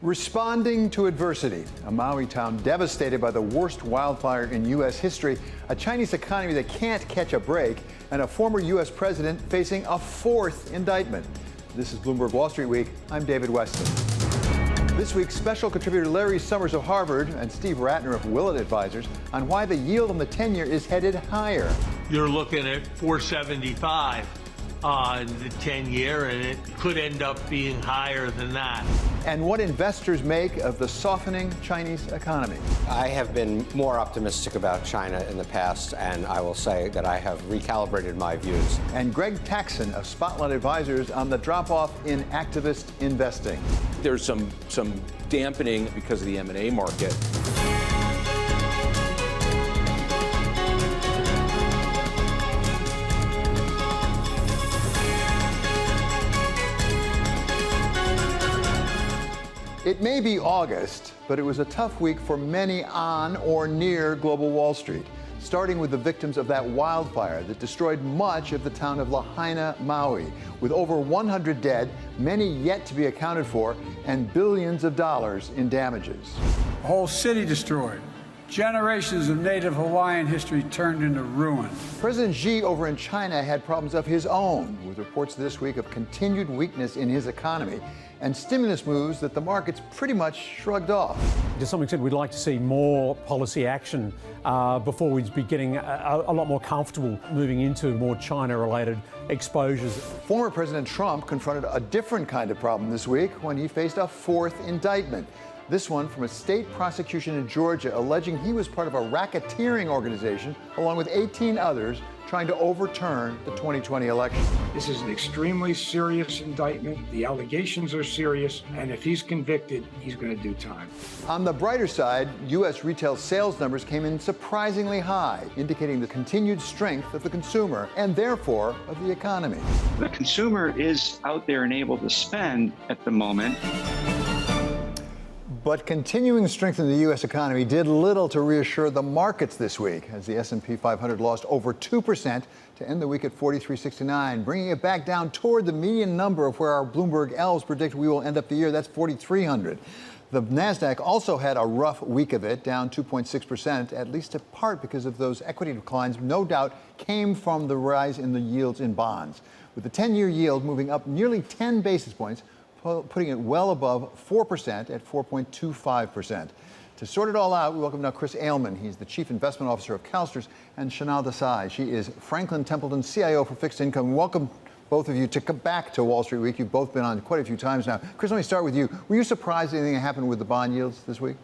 Responding to adversity, a Maui town devastated by the worst wildfire in U.S. history, a Chinese economy that can't catch a break, and a former U.S. president facing a fourth indictment. This is Bloomberg Wall Street Week. I'm David Weston. This week, special contributor Larry Summers of Harvard and Steve Ratner of Willett Advisors on why the yield on the 10-year is headed higher. You're looking at 475 on the 10-year, and it could end up being higher than that. And what investors make of the softening Chinese economy. I have been more optimistic about China in the past, and I will say that I have recalibrated my views. And Greg Taxon of Spotlight Advisors on the drop-off in activist investing. There's some dampening because of the M&A market. It may be August, but it was a tough week for many on or near global Wall Street, starting with the victims of that wildfire that destroyed much of the town of Lahaina, Maui, with over 100 dead, many yet to be accounted for, and billions of dollars in damages. A whole city destroyed. Generations of native Hawaiian history turned into ruin. President Xi over in China had problems of his own, with reports this week of continued weakness in his economy and stimulus moves that the markets pretty much shrugged off. To some extent, we'd like to see more policy action before we'd be getting a lot more comfortable moving into more China-related exposures. Former President Trump confronted a different kind of problem this week when he faced a fourth indictment. This one from a state prosecution in Georgia alleging he was part of a racketeering organization along with 18 others trying to overturn the 2020 election. This is an extremely serious indictment. The allegations are serious, and if he's convicted, he's going to do time. On the brighter side, U.S. retail sales numbers came in surprisingly high, indicating the continued strength of the consumer and therefore of the economy. The consumer is out there and able to spend at the moment. But continuing strength in the U.S. economy did little to reassure the markets this week, as the S&P 500 lost over 2% to end the week at 4369, bringing it back down toward the median number of where our Bloomberg elves predict we will end up the year. That's 4,300. The NASDAQ also had a rough week of it, down 2.6%, at least in part because of those equity declines, no doubt came from the rise in the yields in bonds, with the 10-year yield moving up nearly 10 basis points, putting it well above 4% at 4.25%. To sort it all out, we welcome now Chris Ailman. He's the Chief Investment Officer of CalSTRS, and Chanel Desai. She is Franklin Templeton CIO for Fixed Income. Welcome, both of you, to come back to Wall Street Week. You've both been on quite a few times now. Chris, let me start with you. Were you surprised anything happened with the bond yields this week?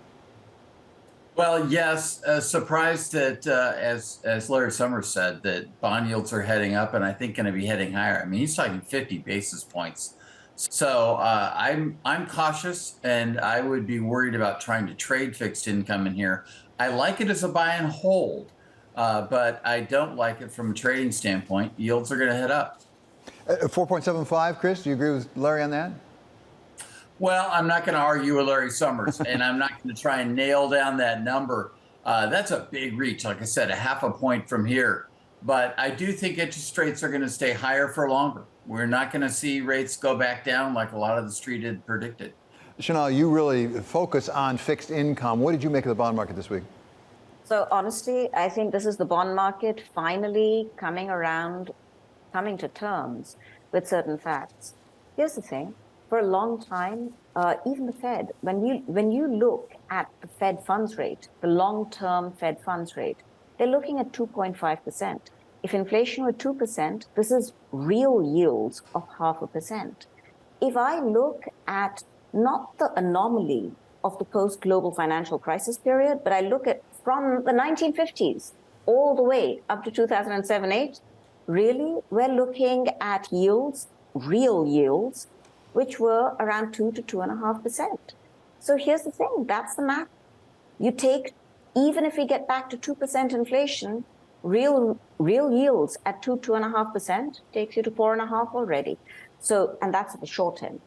Well, yes, surprised that, as Larry Summers said, that bond yields are heading up and I think going to be heading higher. I mean, he's talking 50 basis points. So I'm cautious, and I would be worried about trying to trade fixed income in here. I like it as a buy and hold, but I don't like it from a trading standpoint. Yields are going to head up. 4.75, Chris, do you agree with Larry on that? Well, I'm not going to argue with Larry Summers, and I'm not going to try and nail down that number. That's a big reach, like I said, a half a point from here. But I do think interest rates are going to stay higher for longer. We're not going to see rates go back down like a lot of the street had predicted. Chanel, you really focus on fixed income. What did you make of the bond market this week? So honestly, I think this is the bond market finally coming to terms with certain facts. Here's the thing. For a long time, even the Fed, when you look at the Fed funds rate, the long-term Fed funds rate, they're looking at 2.5%. If inflation were 2%, this is real yields of 0.5%. If I look at not the anomaly of the post-global financial crisis period, but I look at from the 1950s all the way up to 2007-8, really, we're looking at yields, real yields, which were around 2 to 2.5%. So here's the thing, that's the math. You take, even if we get back to 2% inflation, real yields at 2.5% takes you to 4.5 already. So, and that's at the short end.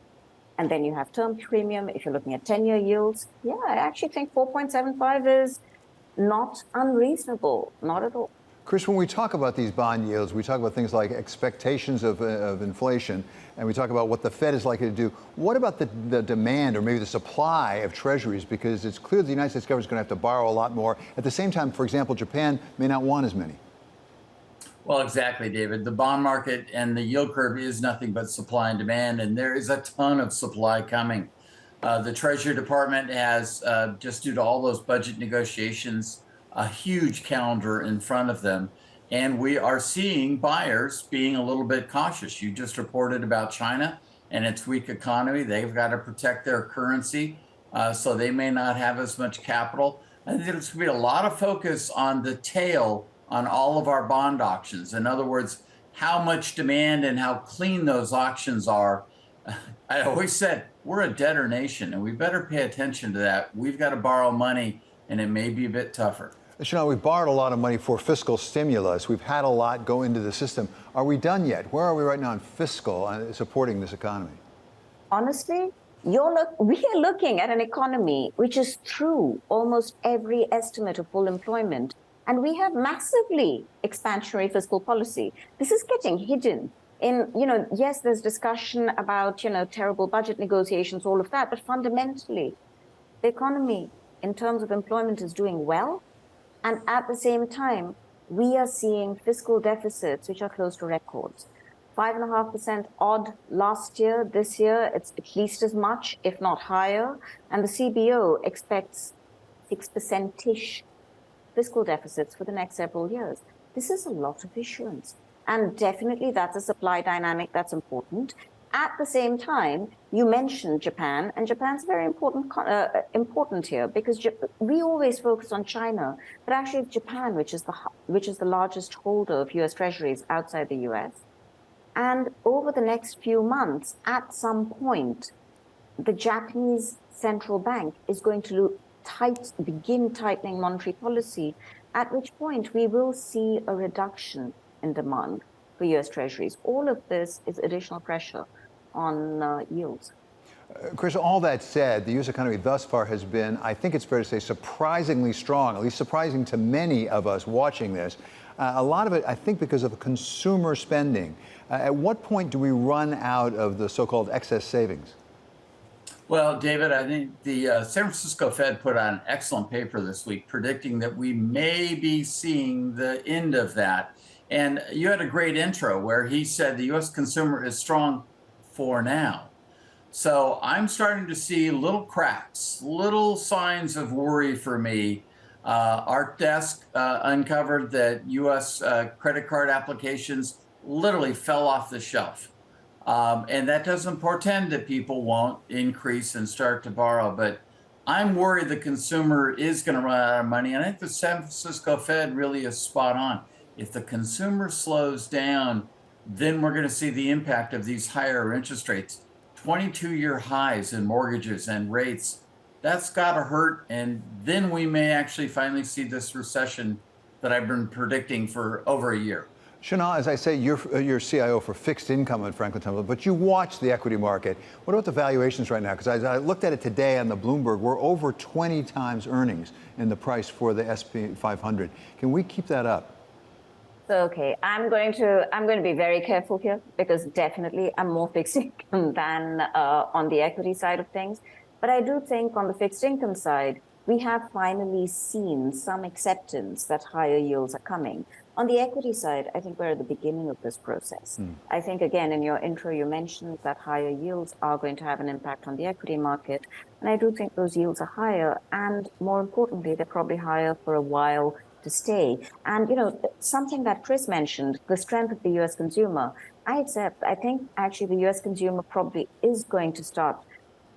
And then you have term premium. If you're looking at 10-year yields, yeah, I actually think 4.75 is not unreasonable, not at all. Chris, when we talk about these bond yields, we talk about things like expectations of inflation, and we talk about what the Fed is likely to do. What about the demand or maybe the supply of treasuries? Because it's clear the United States government is going to have to borrow a lot more. At the same time, for example, Japan may not want as many. Well, exactly, David. The bond market and the yield curve is nothing but supply and demand, and there is a ton of supply coming. The Treasury Department has, just due to all those budget negotiations, a huge calendar in front of them. And we are seeing buyers being a little bit cautious. You just reported about China and its weak economy. They've got to protect their currency, so they may not have as much capital. I think there's going to be a lot of focus on the tail on all of our bond auctions. In other words, how much demand and how clean those auctions are. I always said, we're a debtor nation, and we better pay attention to that. We've got to borrow money, and it may be a bit tougher. Chanel, we've borrowed a lot of money for fiscal stimulus. We've had a lot go into the system. Are we done yet? Where are we right now in fiscal supporting this economy? Honestly, we are looking at an economy which is through almost every estimate of full employment. And we have massively expansionary fiscal policy. This is getting hidden in, yes, there's discussion about, terrible budget negotiations, all of that. But fundamentally, the economy in terms of employment is doing well. And at the same time, we are seeing fiscal deficits which are close to records. 5.5% odd last year. This year, it's at least as much, if not higher. And the CBO expects 6%-ish fiscal deficits for the next several years. This is a lot of issuance. And definitely that's a supply dynamic that's important. At the same time, you mentioned Japan, and Japan's very important here because we always focus on China, but actually it's Japan, which is the largest holder of U.S. Treasuries outside the U.S. And over the next few months, at some point, the Japanese central bank is going to begin tightening monetary policy, at which point we will see a reduction in demand for U.S. Treasuries. All of this is additional pressure on yields. Chris, all that said, the U.S. economy thus far has been, I think it's fair to say, surprisingly strong, at least surprising to many of us watching this. A lot of it, I think, because of consumer spending. At what point do we run out of the so-called excess savings? Well, David, I think the San Francisco Fed put out an excellent paper this week predicting that we may be seeing the end of that. And you had a great intro where he said the U.S. consumer is strong for now. So I'm starting to see little cracks, little signs of worry for me. Our desk uncovered that U.S. credit card applications literally fell off the shelf. And that doesn't portend that people won't increase and start to borrow. But I'm worried the consumer is going to run out of money. And I think the San Francisco Fed really is spot on. If the consumer slows down, then we're going to see the impact of these higher interest rates. 22-year highs in mortgages and rates, that's got to hurt. And then we may actually finally see this recession that I've been predicting for over a year. Chanel, as I say, you're CIO for fixed income at Franklin Templeton, but you watch the equity market. What about the valuations right now? Because I looked at it today on the Bloomberg. We're over 20 times earnings in the price for the S&P 500. Can we keep that up? So, okay, I'm going to be very careful here because definitely I'm more fixed income than on the equity side of things. But I do think on the fixed income side, we have finally seen some acceptance that higher yields are coming. On the equity side, I think we're at the beginning of this process. I think, again, in your intro, you mentioned that higher yields are going to have an impact on the equity market. And I do think those yields are higher. And more importantly, they're probably higher for a while to stay. And, something that Chris mentioned, the strength of the U.S. consumer, I accept. I think actually the U.S. consumer probably is going to start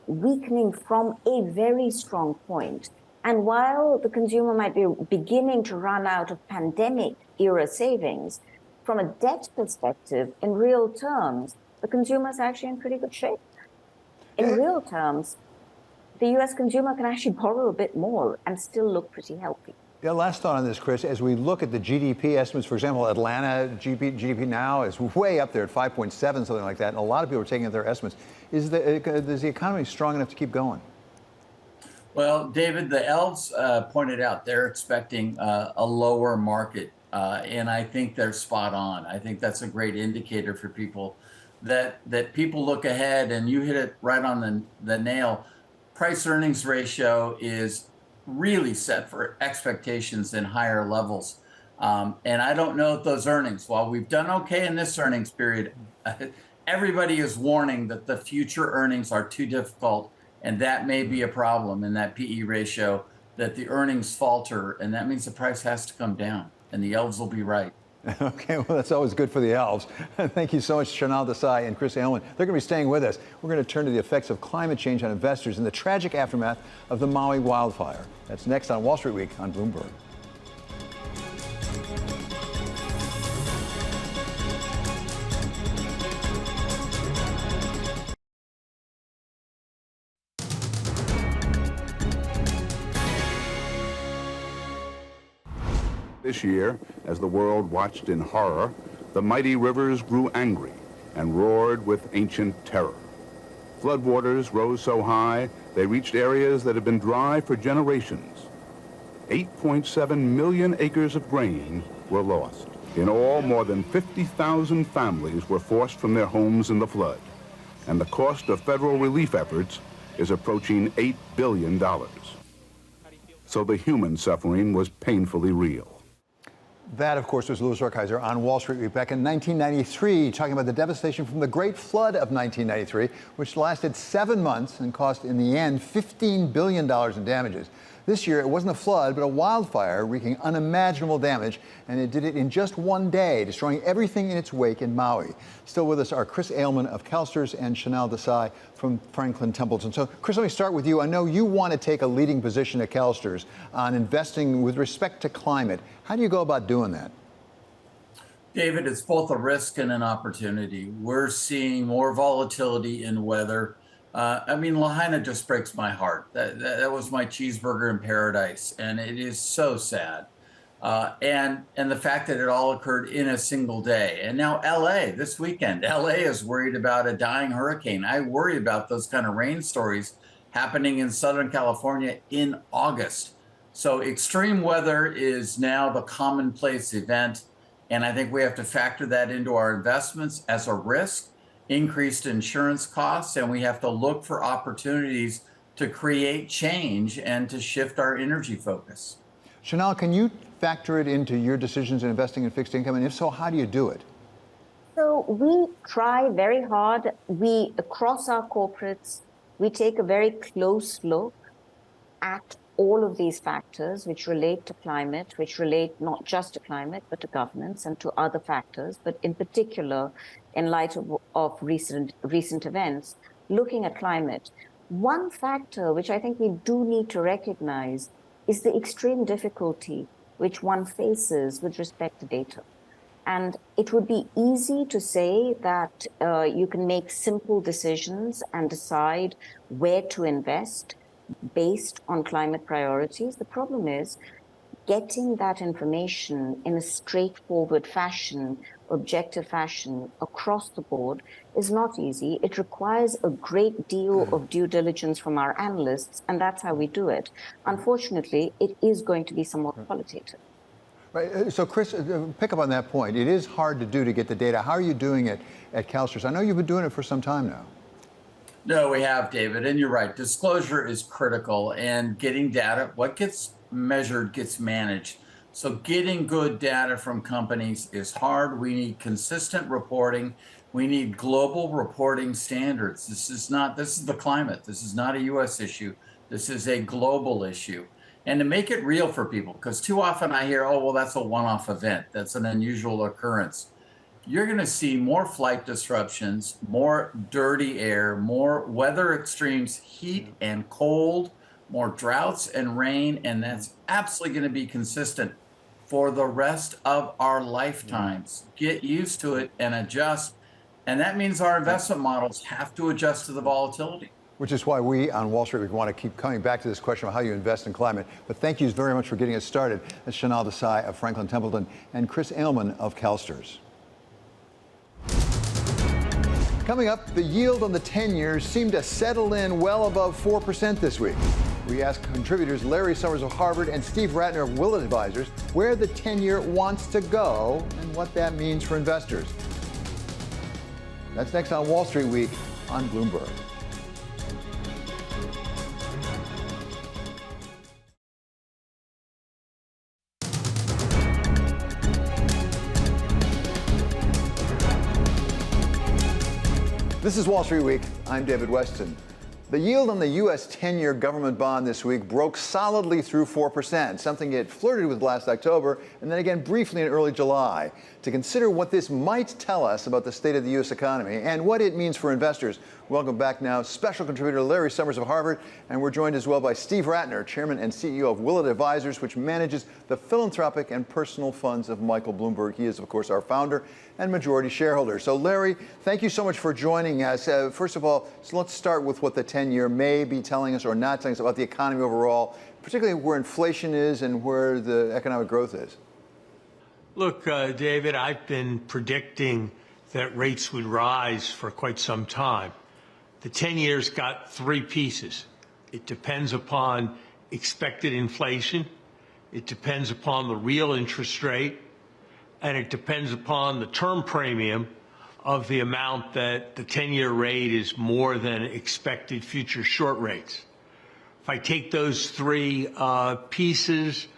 weakening from a very strong point. And while the consumer might be beginning to run out of pandemic-era savings, from a debt perspective, in real terms, the consumer is actually in pretty good shape. In real terms, the U.S. consumer can actually borrow a bit more and still look pretty healthy. Yeah, last thought on this, Chris. As we look at the GDP estimates, for example, Atlanta GDP now is way up there at 5.7, something like that. And a lot of people are taking their estimates. Is the economy strong enough to keep going? Well, David, the elves pointed out they're expecting a lower market And I think they're spot on. I think that's a great indicator for people that people look ahead, and you hit it right on the nail. Price earnings ratio is really set for expectations in higher levels. And I don't know if those earnings, while we've done okay in this earnings period, everybody is warning that the future earnings are too difficult, and that may be a problem in that PE ratio, that the earnings falter, and that means the price has to come down, and the elves will be right. Okay, well, that's always good for the elves. Thank you so much, Chanel Desai and Chris Ailman. They're going to be staying with us. We're going to turn to the effects of climate change on investors in the tragic aftermath of the Maui wildfire. That's next on Wall Street Week on Bloomberg. This year, as the world watched in horror, the mighty rivers grew angry and roared with ancient terror. Floodwaters rose so high, they reached areas that had been dry for generations. 8.7 million acres of grain were lost. In all, more than 50,000 families were forced from their homes in the flood. And the cost of federal relief efforts is approaching $8 billion. So the human suffering was painfully real. That, of course, was Louis Oosthuizen on Wall Street Week back in 1993, talking about the devastation from the Great Flood of 1993, which lasted 7 months and cost, in the end, $15 billion in damages. This year, it wasn't a flood, but a wildfire wreaking unimaginable damage, and it did it in just one day, destroying everything in its wake in Maui. Still with us are Chris Ailman of CalSTRS and Chanel Desai from Franklin Templeton. So, Chris, let me start with you. I know you want to take a leading position at CalSTRS on investing with respect to climate. How do you go about doing that? David, it's both a risk and an opportunity. We're seeing more volatility in weather. I mean, Lahaina just breaks my heart. That was my cheeseburger in paradise, and it is so sad. And the fact that it all occurred in a single day. And now LA this weekend, LA is worried about a dying hurricane. I worry about those kind of rain stories happening in Southern California in August. So extreme weather is now the commonplace event. And I think we have to factor that into our investments as a risk, increased insurance costs, and we have to look for opportunities to create change and to shift our energy focus. Chanel, can you factor it into your decisions in investing in fixed income? And if so, how do you do it? So we try very hard. Across our corporates, we take a very close look at all of these factors which relate to climate, which relate not just to climate, but to governance and to other factors, but in particular, in light of recent events, looking at climate. One factor which I think we do need to recognize is the extreme difficulty which one faces with respect to data. And it would be easy to say that you can make simple decisions and decide where to invest based on climate priorities. The problem is getting that information in a straightforward fashion, objective fashion across the board is not easy. It requires a great deal of due diligence from our analysts, and that's how we do it. Unfortunately, it is going to be somewhat qualitative. Right. So, Chris, pick up on that point. It is hard to do to get the data. How are you doing it at CalSTRS? I know you've been doing it for some time now. No, we have, David, and you're right. Disclosure is critical, and getting data, what gets measured gets managed. So getting good data from companies is hard. We need consistent reporting. We need global reporting standards. This is the climate. This is not a U.S. issue. This is a global issue. And to make it real for people, because too often I hear, oh, well, that's a one-off event. That's an unusual occurrence. You're going to see more flight disruptions, more dirty air, more weather extremes, heat and cold, more droughts and rain, and that's absolutely going to be consistent for the rest of our lifetimes. Get used to it and adjust. And that means our investment models have to adjust to the volatility. Which is why we on Wall Street want to keep coming back to this question of how you invest in climate. But thank you very much for getting us started. That's Chanel Desai of Franklin Templeton and Chris Ailman of CalSTRS. Coming up, the yield on the 10 years seemed to settle in well above 4% this week. We ask contributors Larry Summers of Harvard and Steve Ratner of Willett Advisors where the 10-year wants to go and what that means for investors. That's next on Wall Street Week on Bloomberg. This is Wall Street Week. I'm David Weston. The yield on the U.S. 10-year government bond this week broke solidly through 4%, something it flirted with last October and then again briefly in early July. To consider what this might tell us about the state of the U.S. economy and what it means for investors, welcome back now special contributor Larry Summers of Harvard, and we're joined as well by Steve Ratner, chairman and CEO of Willett Advisors, which manages the philanthropic and personal funds of Michael Bloomberg. He is, of course, our founder and majority shareholder. So, Larry, thank you so much for joining us. First of all, so let's start with what the 10-year may be telling us or not telling us about the economy overall, particularly where inflation is and where the economic growth is. Look, David, I've been predicting that rates would rise for quite some time. The 10 years got three pieces. It depends upon expected inflation, it depends upon the real interest rate, and it depends upon the term premium of the amount that the 10-year rate is more than expected future short rates. If I take those three pieces,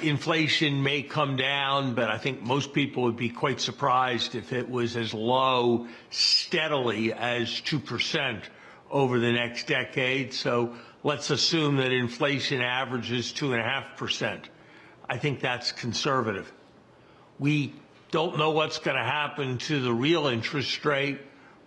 inflation may come down, but I think most people would be quite surprised if it was as low steadily as 2% over the next decade. So let's assume that inflation averages 2.5%. I think that's conservative. We don't know what's going to happen to the real interest rate,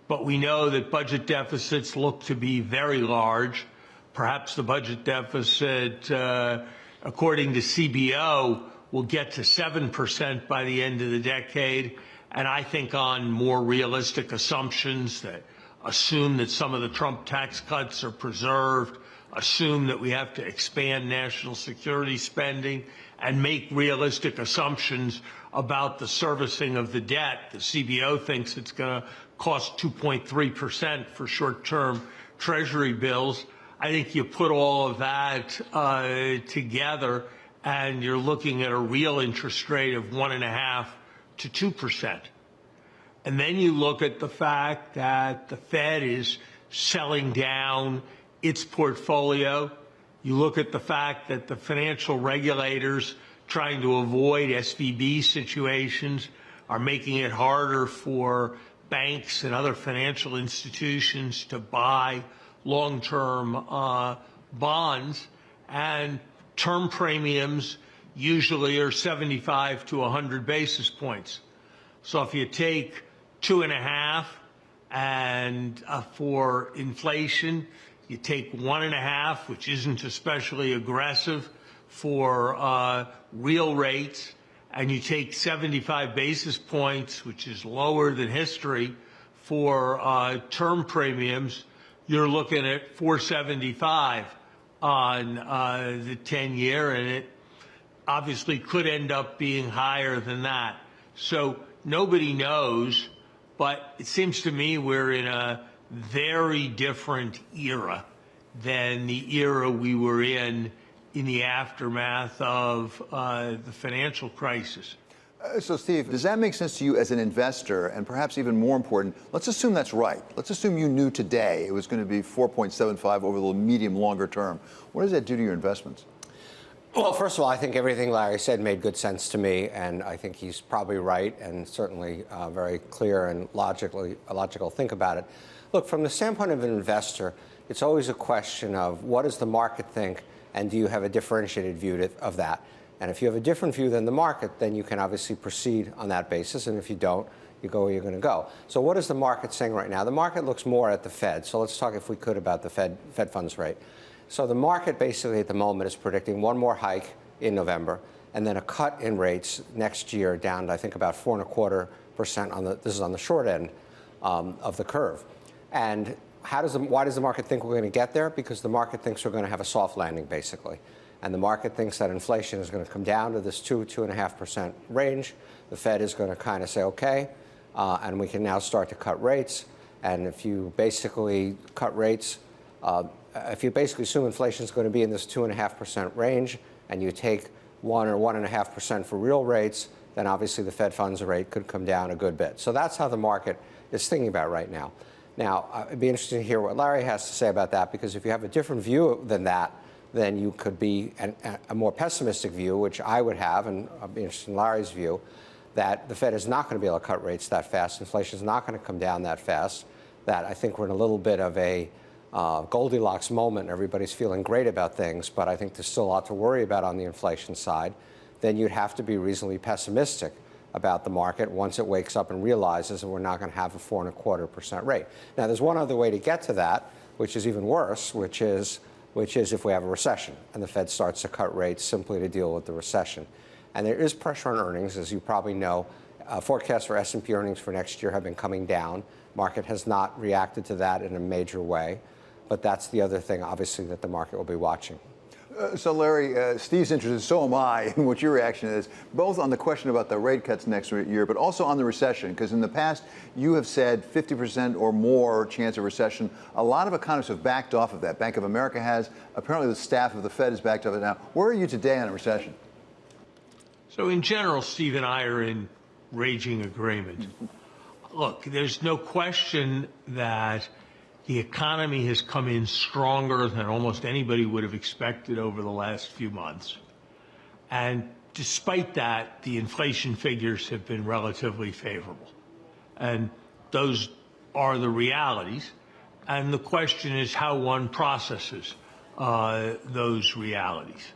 but we know that budget deficits look to be very large. Perhaps the budget deficit, according to CBO, will get to 7% by the end of the decade. And I think on more realistic assumptions that assume that some of the Trump tax cuts are preserved, assume that we have to expand national security spending, and make realistic assumptions about the servicing of the debt. The CBO thinks it's going to cost 2.3% for short-term Treasury bills. I think you put all of that together, and you're looking at a real interest rate of 1.5% to 2%. And then you look at the fact that the Fed is selling down its portfolio. You look at the fact that the financial regulators trying to avoid SVB situations are making it harder for banks and other financial institutions to buy long-term bonds, and term premiums usually are 75 to 100 basis points. So if you take 2.5 and for inflation, you take 1.5, which isn't especially aggressive for real rates, and you take 75 basis points, which is lower than history, for term premiums, you're looking at 475 on the 10-year, and it obviously could end up being higher than that. So nobody knows, but it seems to me we're in a very different era than the era we were in the aftermath of the financial crisis. So, Steve, does that make sense to you as an investor? And perhaps even more important, let's assume that's right. Let's assume you knew today it was going to be 4.75 over the medium longer term. What does that do to your investments? Well, first of all, I think everything Larry said made good sense to me, and I think he's probably right and certainly very clear and logical think about it. Look, from the standpoint of an investor, it's always a question of what does the market think, and do you have a differentiated view of that? And if you have a different view than the market, then you can obviously proceed on that basis. And if you don't, you go where you're going to go. So what is the market saying right now? The market looks more at the Fed. So let's talk, if we could, about the Fed funds rate. So the market basically at the moment is predicting one more hike in November and then a cut in rates next year down to, I think, about 4.25% on this is on the short end of the curve. And why does the market think we're going to get there? Because the market thinks we're going to have a soft landing, basically. And the market thinks that inflation is going to come down to this 2.5% range. The Fed is going to kind of say, okay, and we can now start to cut rates. And if you basically cut rates if you basically assume inflation is going to be in this 2.5% range, and you take 1 or 1.5% for real rates, then obviously the Fed funds rate could come down a good bit. So that's how the market is thinking about right now. Now, it'd be interesting to hear what Larry has to say about that, because if you have a different view than that, then you could be a more pessimistic view, which I would have, and I'd be interested in Larry's view, that the Fed is not going to be able to cut rates that fast, inflation is not going to come down that fast, that I think we're in a little bit of a Goldilocks moment. Everybody's feeling great about things, but I think there's still a lot to worry about on the inflation side. Then you'd have to be reasonably pessimistic about the market once it wakes up and realizes that we're not going to have a 4.25% rate. Now, there's one other way to get to that, which is even worse, which is if we have a recession and the Fed starts to cut rates simply to deal with the recession. And there is pressure on earnings, as you probably know. Forecasts for S&P earnings for next year have been coming down. Market has not reacted to that in a major way. But that's the other thing, obviously, that the market will be watching. So, Larry, Steve's interested, so am I, in what your reaction is, both on the question about the rate cuts next year, but also on the recession, because in the past, you have said 50% or more chance of recession. A lot of economists have backed off of that. Bank of America has. Apparently, the staff of the Fed has backed off it now. Where are you today on a recession? So, in general, Steve and I are in raging agreement. Look, there's no question that the economy has come in stronger than almost anybody would have expected over the last few months. And despite that, the inflation figures have been relatively favorable. And those are the realities. And the question is how one processes those realities.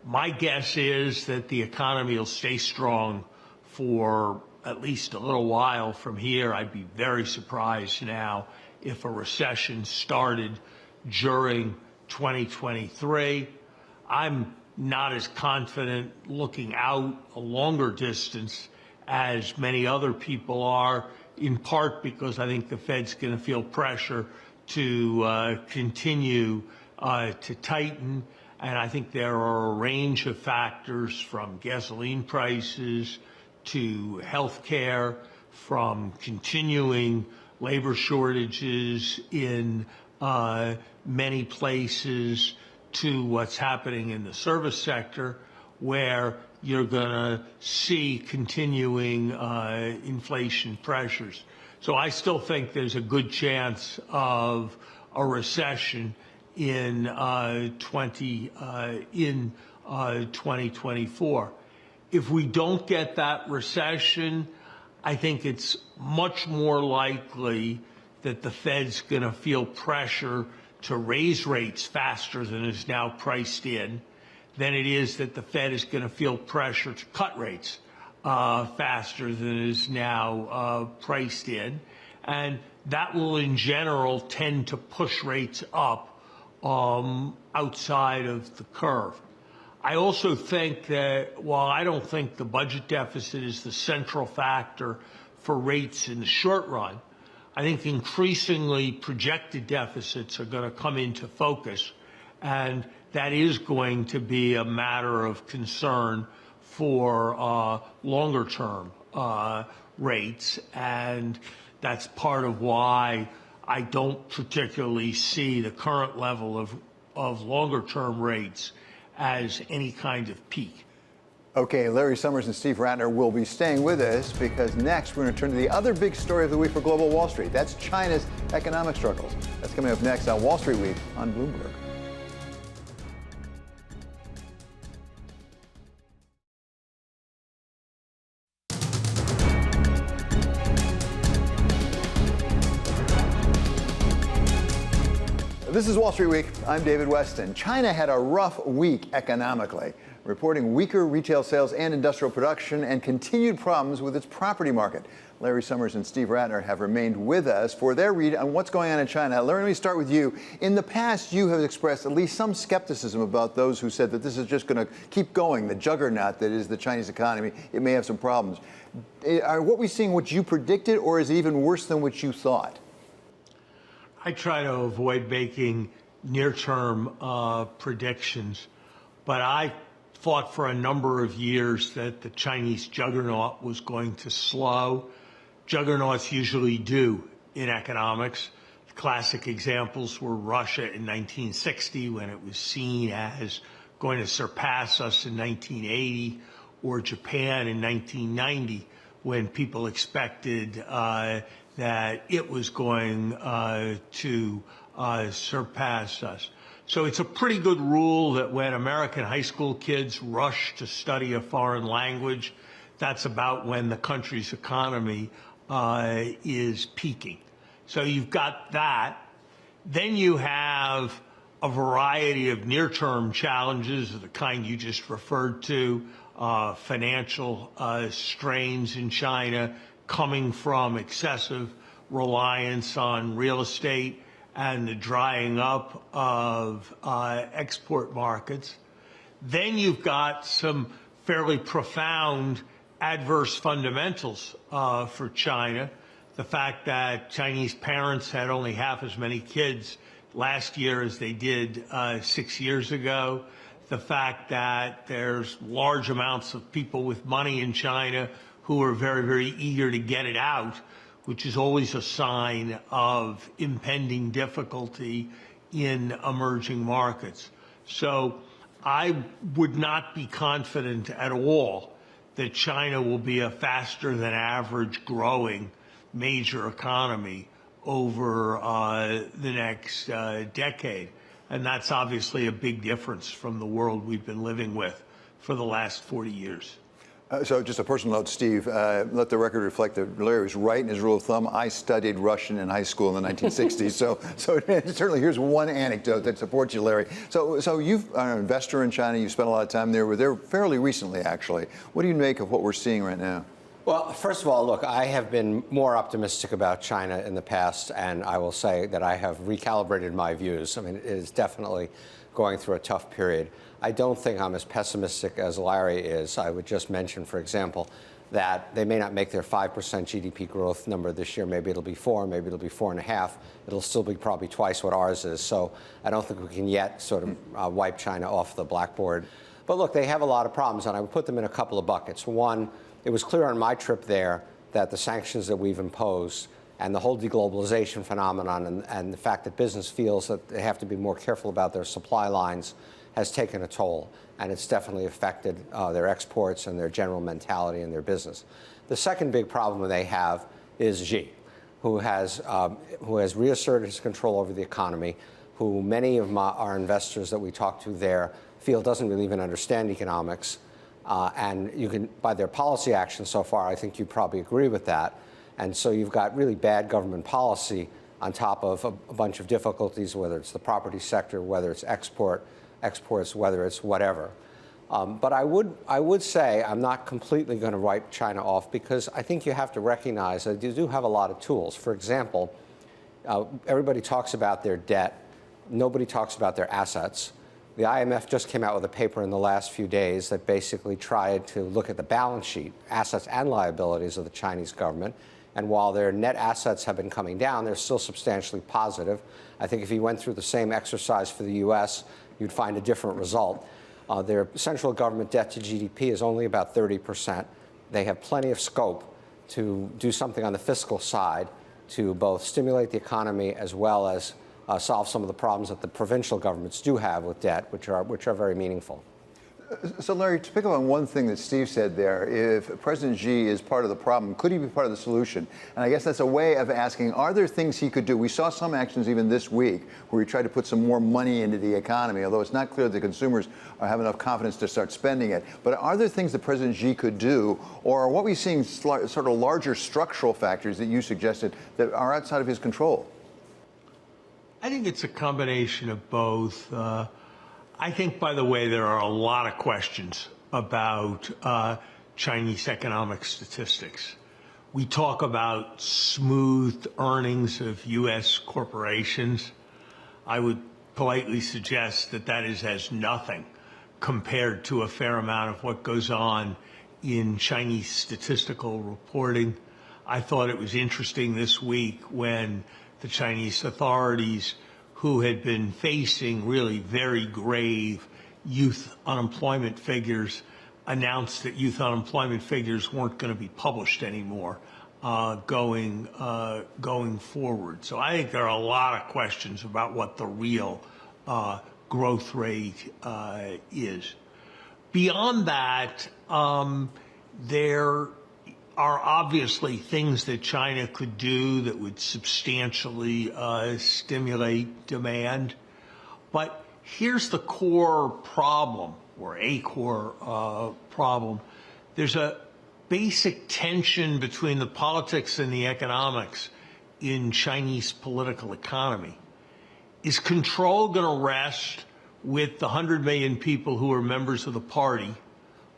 My guess is that the economy will stay strong for at least a little while from here. I'd be very surprised now if a recession started during 2023. I'm not as confident looking out a longer distance as many other people are, in part because I think the Fed's going to feel pressure to continue to tighten. And I think there are a range of factors, from gasoline prices to health care, from continuing labor shortages in many places to what's happening in the service sector, where you're going to see continuing inflation pressures. So I still think there's a good chance of a recession in 2024. If we don't get that recession, I think it's much more likely that the Fed's going to feel pressure to raise rates faster than is now priced in than it is that the Fed is going to feel pressure to cut rates faster than is now priced in. And that will, in general, tend to push rates up outside of the curve. I also think that while I don't think the budget deficit is the central factor for rates in the short run, I think increasingly projected deficits are going to come into focus, and that is going to be a matter of concern for longer-term rates, and that's part of why I don't particularly see the current level of longer-term rates as any kind of peak. Okay, Larry Summers and Steve Rattner will be staying with us, because next we're going to turn to the other big story of the week for global Wall Street. That's China's economic struggles. That's coming up next on Wall Street Week on Bloomberg. This is Wall Street Week. I'm David Weston. China had a rough week economically, reporting weaker retail sales and industrial production and continued problems with its property market. Larry Summers and Steve Rattner have remained with us for their read on what's going on in China. Larry, let me start with you. In the past, you have expressed at least some skepticism about those who said that this is just going to keep going, the juggernaut that is the Chinese economy. It may have some problems. Are what we're seeing what you predicted, or is it even worse than what you thought? I try to avoid making near-term predictions, but I thought for a number of years that the Chinese juggernaut was going to slow. Juggernauts usually do in economics. Classic examples were Russia in 1960, when it was seen as going to surpass us in 1980, or Japan in 1990, when people expected that it was going to surpass us. So it's a pretty good rule that when American high school kids rush to study a foreign language, that's about when the country's economy is peaking. So you've got that. Then you have a variety of near-term challenges of the kind you just referred to, financial strains in China coming from excessive reliance on real estate and the drying up of export markets. Then you've got some fairly profound adverse fundamentals for China. The fact that Chinese parents had only half as many kids last year as they did 6 years ago. The fact that there's large amounts of people with money in China who are very, very eager to get it out, which is always a sign of impending difficulty in emerging markets. So I would not be confident at all that China will be a faster than average growing major economy over the next decade. And that's obviously a big difference from the world we've been living with for the last 40 years. So just a personal note, Steve, let the record reflect that Larry was right in his rule of thumb. I studied Russian in high school in the 1960s. So certainly here's one anecdote that supports you, Larry. So you are an investor in China. You spent a lot of time there. We're there fairly recently, actually. What do you make of what we're seeing right now? Well, first of all, look, I have been more optimistic about China in the past, and I will say that I have recalibrated my views. I mean, it is definitely going through a tough period. I don't think I'm as pessimistic as Larry is. I would just mention, for example, that they may not make their 5% GDP growth number this year. Maybe it'll be 4, maybe it'll be 4.5. It'll still be probably twice what ours is. So I don't think we can yet sort of wipe China off the blackboard. But look, they have a lot of problems, and I would put them in a couple of buckets. One, it was clear on my trip there that the sanctions that we've imposed and the whole deglobalization phenomenon and the fact that business feels that they have to be more careful about their supply lines has taken a toll, and it's definitely affected their exports and their general mentality in their business. The second big problem they have is Xi, who has reasserted his control over the economy, who many of our investors that we talk to there feel doesn't really even understand economics. And you can, by their policy actions so far, I think you probably agree with that. And so you've got really bad government policy on top of a bunch of difficulties, whether it's the property sector, whether it's exports, whether it's whatever. But I would say I'm not completely going to write China off, because I think you have to recognize that you do have a lot of tools. For example, everybody talks about their debt. Nobody talks about their assets. The IMF just came out with a paper in the last few days that basically tried to look at the balance sheet, assets and liabilities of the Chinese government. And while their net assets have been coming down, they're still substantially positive. I think if you went through the same exercise for the U.S., you'd find a different result. Their central government debt to GDP is only about 30%. They have plenty of scope to do something on the fiscal side to both stimulate the economy as well as solve some of the problems that the provincial governments do have with debt, which are very meaningful. So, Larry, to pick up on one thing that Steve said there, if President Xi is part of the problem, could he be part of the solution? And I guess that's a way of asking, are there things he could do? We saw some actions even this week where he tried to put some more money into the economy, although it's not clear that consumers have enough confidence to start spending it. But are there things that President Xi could do, or are what we're seeing sort of larger structural factors that you suggested that are outside of his control? I think it's a combination of both. I think, by the way, there are a lot of questions about Chinese economic statistics. We talk about smooth earnings of U.S. corporations. I would politely suggest that that is as nothing compared to a fair amount of what goes on in Chinese statistical reporting. I thought it was interesting this week when the Chinese authorities, who had been facing really very grave youth unemployment figures, announced that youth unemployment figures weren't going to be published anymore going forward. So I think there are a lot of questions about what the real growth rate is. Beyond that, there are obviously things that China could do that would substantially stimulate demand. But here's the core problem, or a core problem. There's a basic tension between the politics and the economics in Chinese political economy. Is control going to rest with the 100 million people who are members of the party,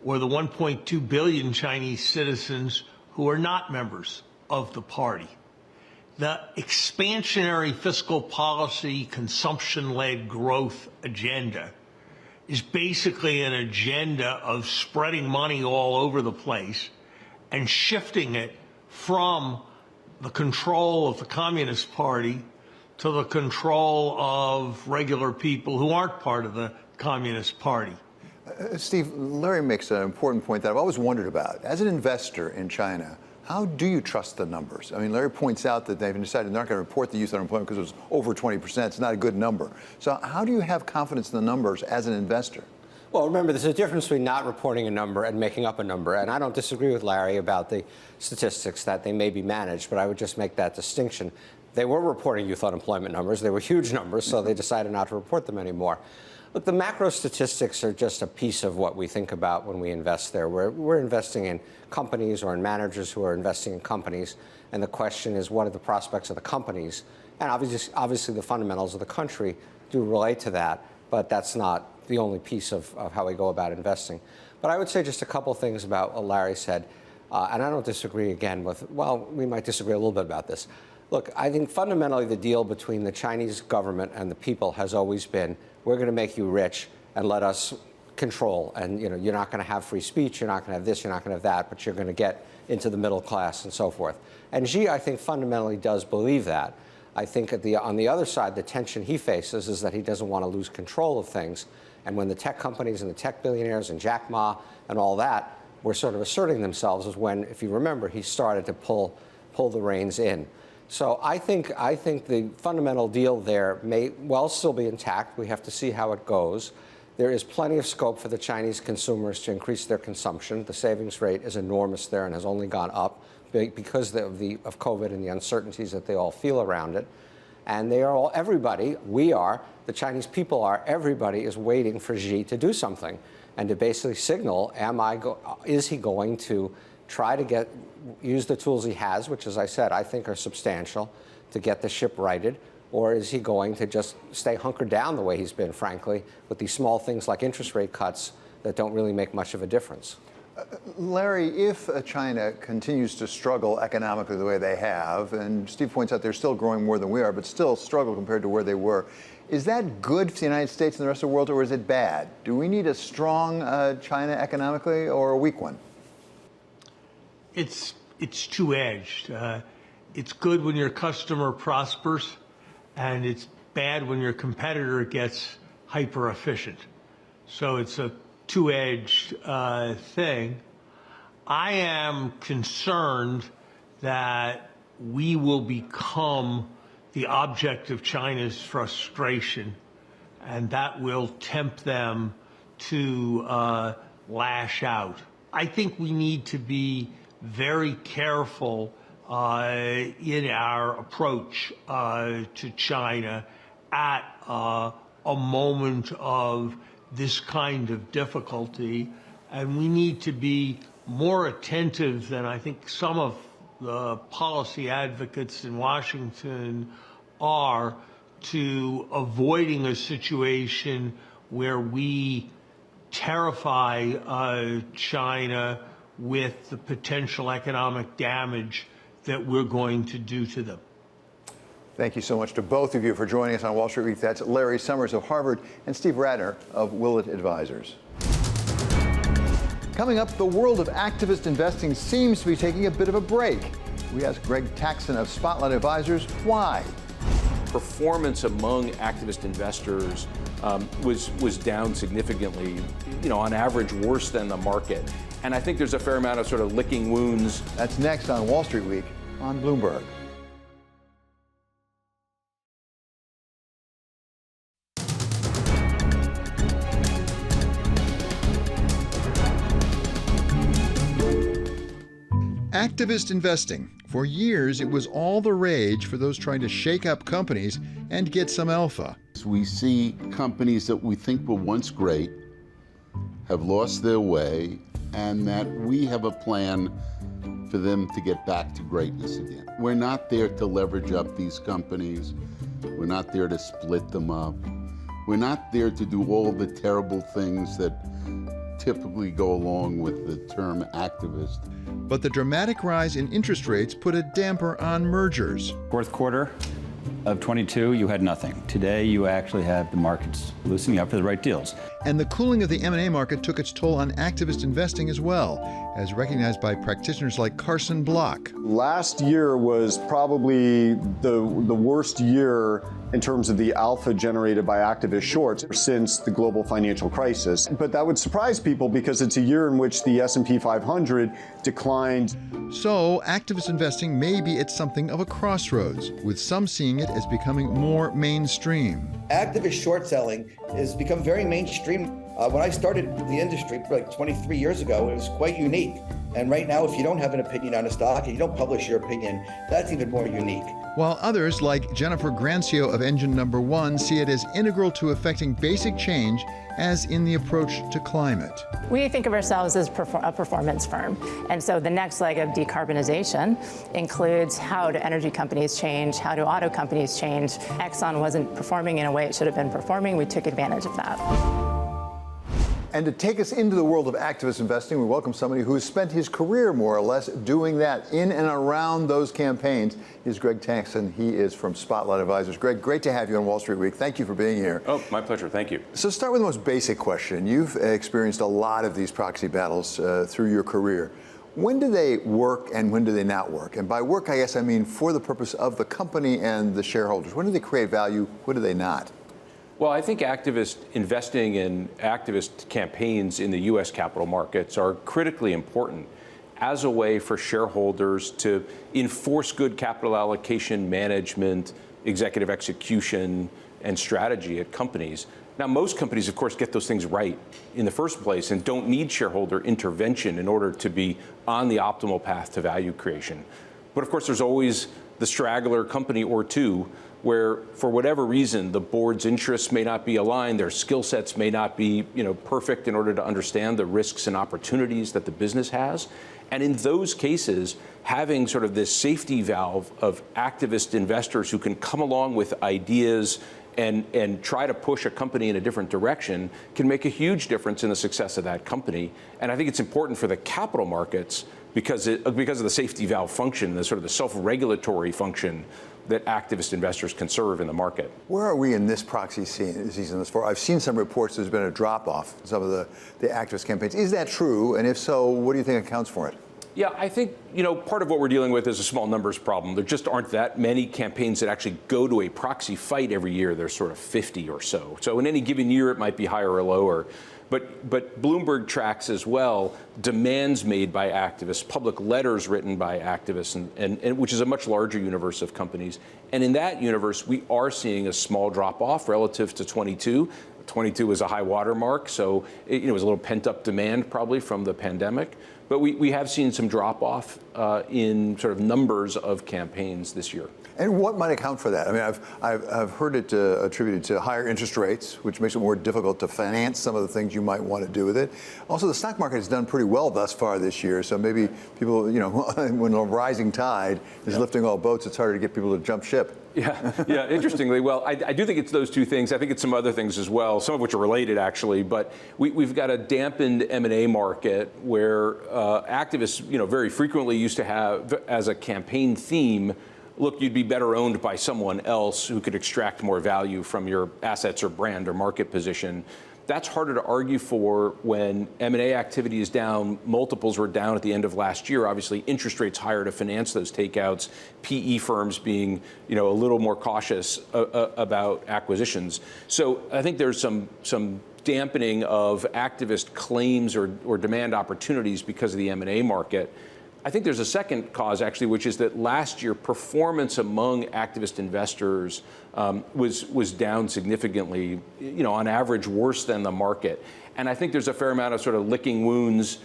or the 1.2 billion Chinese citizens who are not members of the party? The expansionary fiscal policy, consumption-led growth agenda is basically an agenda of spreading money all over the place and shifting it from the control of the Communist Party to the control of regular people who aren't part of the Communist Party. Steve, Larry makes an important point that I've always wondered about. As an investor in China, how do you trust the numbers? I mean, Larry points out that they've decided they're not going to report the youth unemployment because it was over 20%. It's not a good number. So how do you have confidence in the numbers as an investor? Well, remember, there's a difference between not reporting a number and making up a number. And I don't disagree with Larry about the statistics that they may be managed, but I would just make that distinction. They were reporting youth unemployment numbers. They were huge numbers, so they decided not to report them anymore. Look, the macro statistics are just a piece of what we think about when we invest there. We're investing in companies or in managers who are investing in companies, and the question is, what are the prospects of the companies? And obviously the fundamentals of the country do relate to that, but that's not the only piece of how we go about investing. But I would say just a couple things about what Larry said, and I don't disagree again with, well, we might disagree a little bit about this. Look, I think fundamentally the deal between the Chinese government and the people has always been, we're going to make you rich and let us control. And you're not going to have free speech, you're not going to have this, you're not going to have that, but you're going to get into the middle class and so forth. And Xi, I think, fundamentally does believe that. I think on the other side, the tension he faces is that he doesn't want to lose control of things. And when the tech companies and the tech billionaires and Jack Ma and all that were sort of asserting themselves is when, if you remember, he started to pull the reins in. So I think the fundamental deal there may well still be intact. We have to see how it goes. There is plenty of scope for the Chinese consumers to increase their consumption. The savings rate is enormous there and has only gone up because of COVID and the uncertainties that they all feel around it. And they are all, everybody, we are, the Chinese people are, everybody is waiting for Xi to do something and to basically signal, is he going to try to use the tools he has, which, as I said, I think are substantial, to get the ship righted, or is he going to just stay hunkered down the way he's been, frankly, with these small things like interest rate cuts that don't really make much of a difference? Larry, if China continues to struggle economically the way they have, and Steve points out they're still growing more than we are, but still struggle compared to where they were, is that good for the United States and the rest of the world, or is it bad? Do we need a strong China economically or a weak one? It's two-edged. It's good when your customer prospers, and it's bad when your competitor gets hyper-efficient. So it's a two-edged thing. I am concerned that we will become the object of China's frustration, and that will tempt them to lash out. I think we need to be very careful in our approach to China at a moment of this kind of difficulty, and we need to be more attentive than I think some of the policy advocates in Washington are to avoiding a situation where we terrify China with the potential economic damage that we're going to do to them. Thank you so much to both of you for joining us on Wall Street Week. That's Larry Summers of Harvard and Steve Radner of Willett Advisors. Coming up, the world of activist investing seems to be taking a bit of a break. We asked Greg Taxon of Spotlight Advisors why. Performance among activist investors was down significantly, on average worse than the market. And I think there's a fair amount of sort of licking wounds. That's next on Wall Street Week on Bloomberg. Activist investing. For years, it was all the rage for those trying to shake up companies and get some alpha. We see companies that we think were once great have lost their way, and that we have a plan for them to get back to greatness again. We're not there to leverage up these companies. We're not there to split them up. We're not there to do all the terrible things that typically go along with the term activist. But the dramatic rise in interest rates put a damper on mergers. Fourth quarter of 22, you had nothing. Today, you actually have the markets loosening up for the right deals. And the cooling of the M&A market took its toll on activist investing as well, as recognized by practitioners like Carson Block. Last year was probably the worst year in terms of the alpha generated by activist shorts since the global financial crisis. But that would surprise people because it's a year in which the S&P 500 declined. So activist investing may be at something of a crossroads, with some seeing it as becoming more mainstream. Activist short selling has become very mainstream. When I started the industry like 23 years ago, it was quite unique. And right now, if you don't have an opinion on a stock and you don't publish your opinion, that's even more unique. While others, like Jennifer Grancio of Engine No. 1, see it as integral to effecting basic change, as in the approach to climate. We think of ourselves as a performance firm. And so the next leg of decarbonization includes how do energy companies change, how do auto companies change. Exxon wasn't performing in a way it should have been performing. We took advantage of that. And to take us into the world of activist investing, we welcome somebody who has spent his career, more or less, doing that in and around those campaigns. Is Greg Taxton. He is from Spotlight Advisors. Greg, great to have you on Wall Street Week. Thank you for being here. Oh, my pleasure. Thank you. So start with the most basic question. You've experienced a lot of these proxy battles through your career. When do they work and when do they not work? And by work, I guess I mean for the purpose of the company and the shareholders. When do they create value? When do they not? Well, I think activist investing in activist campaigns in the U.S. capital markets are critically important as a way for shareholders to enforce good capital allocation management, executive execution, and strategy at companies. Now, most companies, of course, get those things right in the first place and don't need shareholder intervention in order to be on the optimal path to value creation. But of course, there's always the straggler company or two where, for whatever reason, the board's interests may not be aligned, their skill sets may not be, perfect in order to understand the risks and opportunities that the business has. And in those cases, having sort of this safety valve of activist investors who can come along with ideas and try to push a company in a different direction can make a huge difference in the success of that company. And I think it's important for the capital markets because of the safety valve function, the sort of the self-regulatory function that activist investors can serve in the market. Where are we in this proxy season thus far? I've seen some reports there's been a drop-off in some of the activist campaigns. Is that true? And if so, what do you think accounts for it? Yeah, I think, part of what we're dealing with is a small numbers problem. There just aren't that many campaigns that actually go to a proxy fight every year. There's sort of 50 or so. So in any given year, it might be higher or lower. But Bloomberg tracks as well demands made by activists, public letters written by activists, and which is a much larger universe of companies. And in that universe, we are seeing a small drop-off relative to 22. 22 was a high water mark, so it was a little pent-up demand probably from the pandemic. But we have seen some drop-off in sort of numbers of campaigns this year. And what might account for that? I mean, I've heard it attributed to higher interest rates, which makes it more difficult to finance some of the things you might want to do with it. Also, the stock market has done pretty well thus far this year, so maybe people, when a rising tide is lifting all boats, it's harder to get people to jump ship. Yeah. Interestingly, well, I do think it's those two things. I think it's some other things as well, some of which are related, actually. But we've got a dampened M&A market where activists, very frequently used to have as a campaign theme, look, you'd be better owned by someone else who could extract more value from your assets or brand or market position. That's harder to argue for when M&A activity is down. Multiples were down at the end of last year. Obviously, interest rates higher to finance those takeouts. PE firms being, a little more cautious about acquisitions. So I think there's some dampening of activist claims or demand opportunities because of the M&A market. I think there's a second cause, actually, which is that last year performance among activist investors was down significantly, on average worse than the market. And I think there's a fair amount of sort of licking wounds,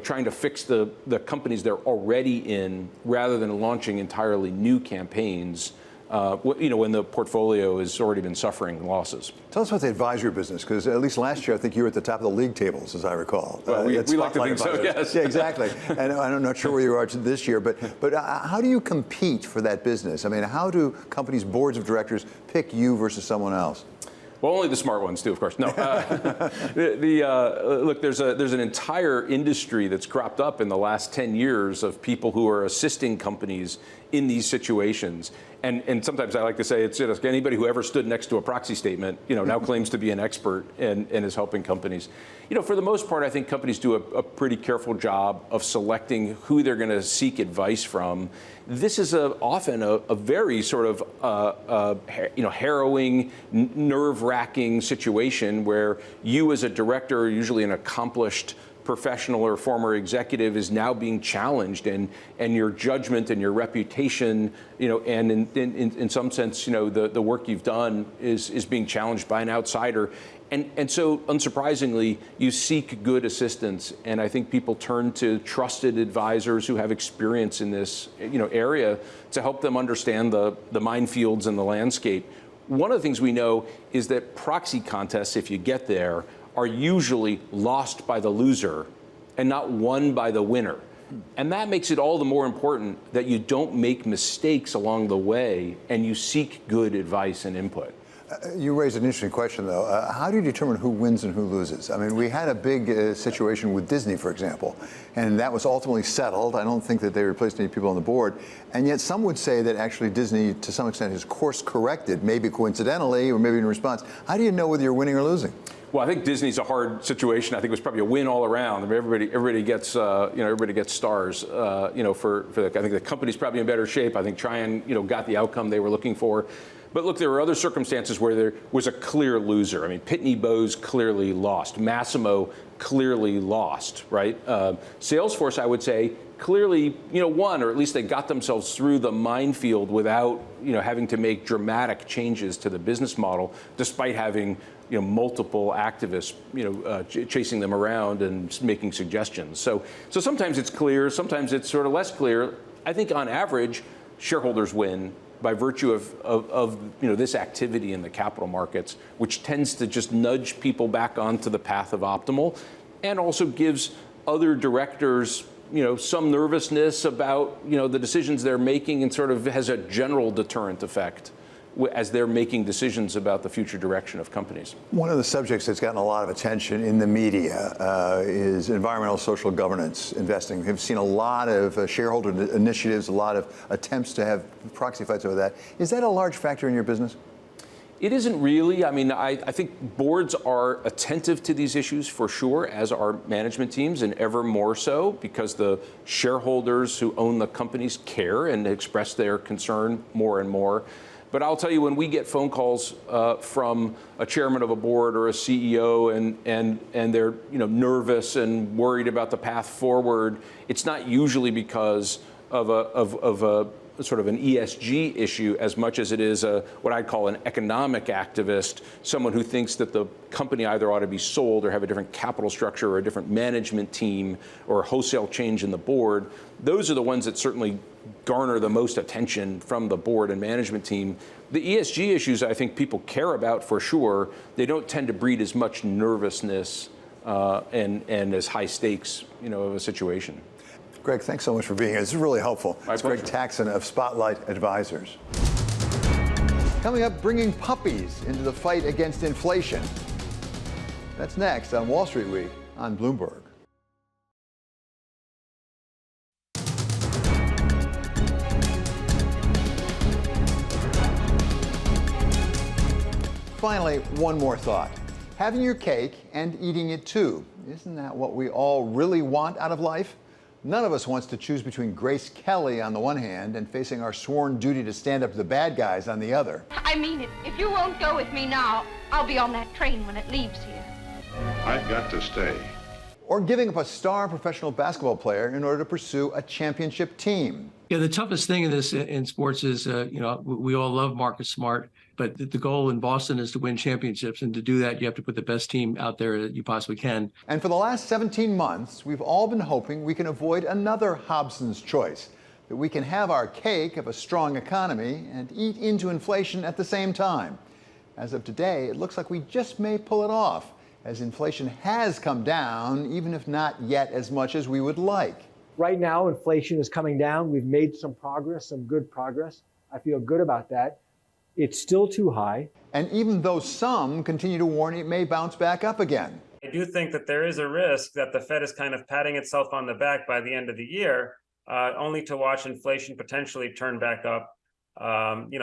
trying to fix the companies they're already in rather than launching entirely new campaigns. When the portfolio has already been suffering losses. Tell us about the advisory business, because at least last year, I think you were at the top of the league tables, as I recall. Well, we like to think so, yes. Yeah, exactly. And I'm not sure where you are this year, but how do you compete for that business? I mean, how do companies' boards of directors pick you versus someone else? Well, only the smart ones do, of course. No, look, there's an entire industry that's cropped up in the last 10 years of people who are assisting companies in these situations. And sometimes I like to say it's anybody who ever stood next to a proxy statement, now claims to be an expert and is helping companies. For the most part, I think companies do a pretty careful job of selecting who they're going to seek advice from. This is often a very sort of harrowing, nerve-wracking situation where you as a director, usually an accomplished professional or former executive, is now being challenged, and your judgment and your reputation, and in some sense, the work you've done is being challenged by an outsider. And so, unsurprisingly, you seek good assistance, and I think people turn to trusted advisors who have experience in this, area to help them understand the minefields and the landscape. One of the things we know is that proxy contests, if you get there, are usually lost by the loser and not won by the winner. And that makes it all the more important that you don't make mistakes along the way and you seek good advice and input. You raised an interesting question, though. How do you determine who wins and who loses? I mean, we had a big situation with Disney, for example, and that was ultimately settled. I don't think that they replaced any people on the board. And yet some would say that actually Disney, to some extent, has course corrected, maybe coincidentally or maybe in response. How do you know whether you're winning or losing? Well, I think Disney's a hard situation. I think it was probably a win all around. I mean, everybody gets, everybody gets stars, for I think the company's probably in better shape. I think Trian, got the outcome they were looking for. But look, there were other circumstances where there was a clear loser. I mean, Pitney Bowes clearly lost. Massimo clearly lost, right? Salesforce, I would say, clearly, won, or at least they got themselves through the minefield without, having to make dramatic changes to the business model, despite having, multiple activists, chasing them around and making suggestions. So sometimes it's clear, sometimes it's sort of less clear. I think on average, shareholders win by virtue of this activity in the capital markets, which tends to just nudge people back onto the path of optimal, and also gives other directors some nervousness about the decisions they're making, and sort of has a general deterrent effect as they're making decisions about the future direction of companies. One of the subjects that's gotten a lot of attention in the media is environmental social governance investing. We've seen a lot of shareholder initiatives, a lot of attempts to have proxy fights over that. Is that a large factor in your business? It isn't really. I mean, I think boards are attentive to these issues for sure, as are management teams, and ever more so because the shareholders who own the companies care and express their concern more and more. But I'll tell you, when we get phone calls from a chairman of a board or a CEO, and they're nervous and worried about the path forward, it's not usually because of a sort of an ESG issue as much as it is what I'd call an economic activist, someone who thinks that the company either ought to be sold or have a different capital structure or a different management team or a wholesale change in the board. Those are the ones that certainly garner the most attention from the board and management team. The ESG issues, I think people care about for sure. They don't tend to breed as much nervousness and as high stakes, of a situation. Greg, thanks so much for being here. This is really helpful. It's Greg Taxon of Spotlight Advisors. Coming up, bringing puppies into the fight against inflation. That's next on Wall Street Week on Bloomberg. Finally, one more thought. Having your cake and eating it too. Isn't that what we all really want out of life? None of us wants to choose between Grace Kelly on the one hand and facing our sworn duty to stand up to the bad guys on the other. I mean it. If you won't go with me now, I'll be on that train when it leaves here. I've got to stay. Or giving up a star professional basketball player in order to pursue a championship team. Yeah, the toughest thing in sports is, we all love Marcus Smart, but the goal in Boston is to win championships. And to do that, you have to put the best team out there that you possibly can. And for the last 17 months, we've all been hoping we can avoid another Hobson's choice, that we can have our cake of a strong economy and eat into inflation at the same time. As of today, it looks like we just may pull it off, as inflation has come down, even if not yet as much as we would like. Right now, inflation is coming down. We've made some progress, some good progress. I feel good about that. It's still too high. And even though some continue to warn it may bounce back up again. I do think that there is a risk that the Fed is kind of patting itself on the back by the end of the year, only to watch inflation potentially turn back up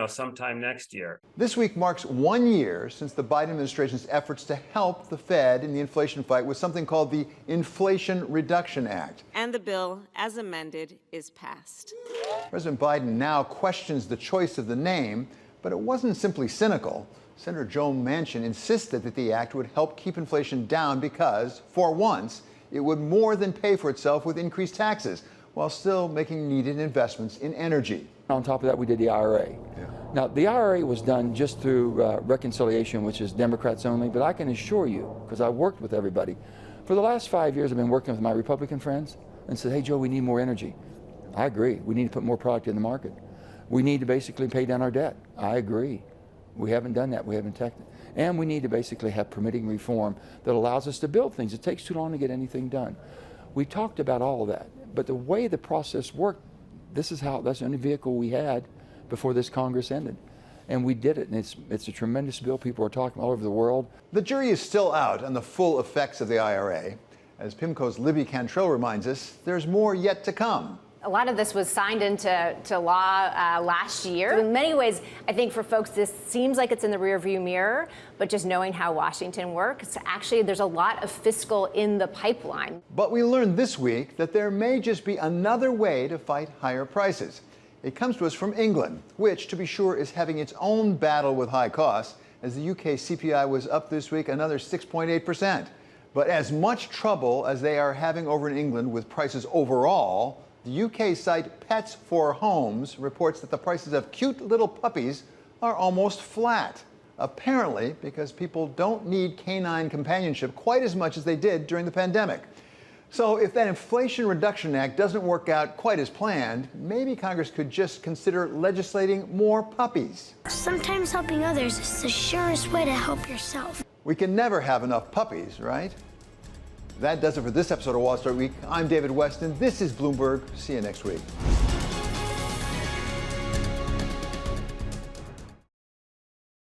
sometime next year. This week marks 1 year since the Biden administration's efforts to help the Fed in the inflation fight with something called the Inflation Reduction Act. And the bill, as amended, is passed. President Biden now questions the choice of the name, but it wasn't simply cynical. Senator Joe Manchin insisted that the act would help keep inflation down because, for once, it would more than pay for itself with increased taxes, while still making needed investments in energy. On top of that, we did the IRA. Now, the IRA was done just through reconciliation, which is Democrats only, but I can assure you, because I've worked with everybody, for the last 5 years I've been working with my Republican friends and said, hey, Joe, we need more energy. I agree. We need to put more product in the market. We need to basically pay down our debt. I agree. We haven't done that. We haven't taken it. And we need to basically have permitting reform that allows us to build things. It takes too long to get anything done. We talked about all of that, but the way the process worked, that's the only vehicle we had before this Congress ended. And we did it, and it's a tremendous bill. People are talking all over the world. The jury is still out on the full effects of the IRA. As PIMCO's Libby Cantrell reminds us, there's more yet to come. A lot of this was signed into law last year. In many ways, I think for folks, this seems like it's in the rearview mirror, but just knowing how Washington works, actually, there's a lot of fiscal in the pipeline. But we learned this week that there may just be another way to fight higher prices. It comes to us from England, which, to be sure, is having its own battle with high costs, as the UK CPI was up this week another 6.8%. But as much trouble as they are having over in England with prices overall, the UK site Pets for Homes reports that the prices of cute little puppies are almost flat. Apparently, because people don't need canine companionship quite as much as they did during the pandemic. So if that Inflation Reduction Act doesn't work out quite as planned, maybe Congress could just consider legislating more puppies. Sometimes helping others is the surest way to help yourself. We can never have enough puppies, right? That does it for this episode of Wall Street Week. I'm David Westin. This is Bloomberg. See you next week.